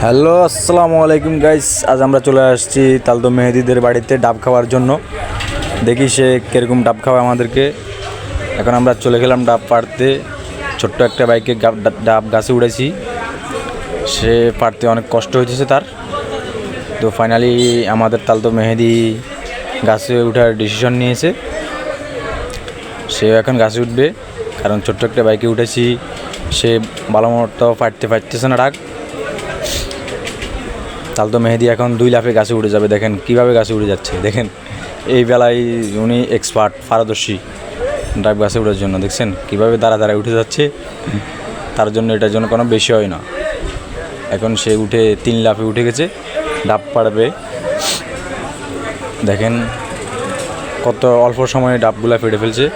Hello, আসসালামু আলাইকুম guys. আজ আমরা চলে আসছি তালতো মেহেদিদের বাড়িতে ডাব খাওয়ার জন্য। দেখি সে কীরকম ডাব খাওয়ায় আমাদেরকে। এখন আমরা চলে গেলাম ডাব পাড়তে। ছোট্ট একটা বাইকে ডাব গাছে উড়েছি। সে পাড়তে অনেক কষ্ট হয়েছে তার। তো ফাইনালি আমাদের তালতো মেহেদি গাছে ওঠার ডিসিশন নিয়েছে। সে এখন গাছে উঠবে, কারণ ছোট্ট একটা বাইকে উঠেছি। সে ভালো মতো পারতেছে না ডাক। তালতো মেহেদি এখন 2 লাফে গাছে উঠে যাবে। দেখেন কীভাবে গাছে উঠে যাচ্ছে। দেখেন এই বেলায় উনি এক্সপার্ট, পারদর্শী ডাব গাছে ওঠার জন্য। দেখছেন কীভাবে দাঁড়ায় উঠে যাচ্ছে। তার জন্য এটার জন্য কোনো বেশি হয় না। এখন সে উঠে 3 লাফে উঠে গেছে, ডাব পাড়বে। দেখেন কত অল্প সময়ে ডাবগুলা ফেটে ফেলছে।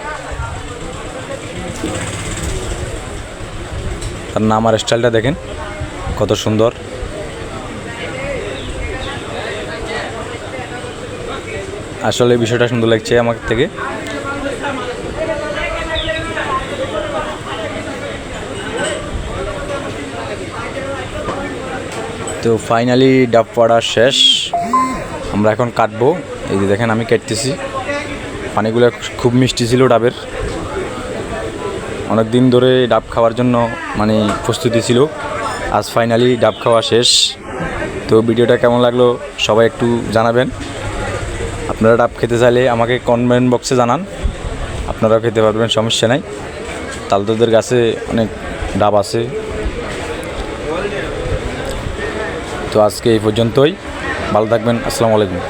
তার নাম আর স্টাইলটা দেখেন কত সুন্দর। আসলে বিষয়টা সুন্দর লাগছে আমার থেকে। তো ফাইনালি ডাব পাড়া শেষ। আমরা এখন কাটবো। এই যে দেখেন আমি কাটতেছি। পানিগুলো খুব মিষ্টি ছিল ডাবের। অনেক দিন ধরে ডাব খাওয়ার জন্য প্রস্তুতি ছিল। আজ ফাইনালি ডাব খাওয়া শেষ। তো ভিডিওটা কেমন লাগলো সবাই একটু জানাবেন। আপনারা ডাব খেতে চাইলে আমাকে কমেন্ট বক্সে জানান। আপনারাও খেতে পারবেন, সমস্যা নাই। তালতোদের গাছে অনেক ডাব আছে। তো আজকে এই পর্যন্তই। ভালো থাকবেন। আসসালামু আলাইকুম।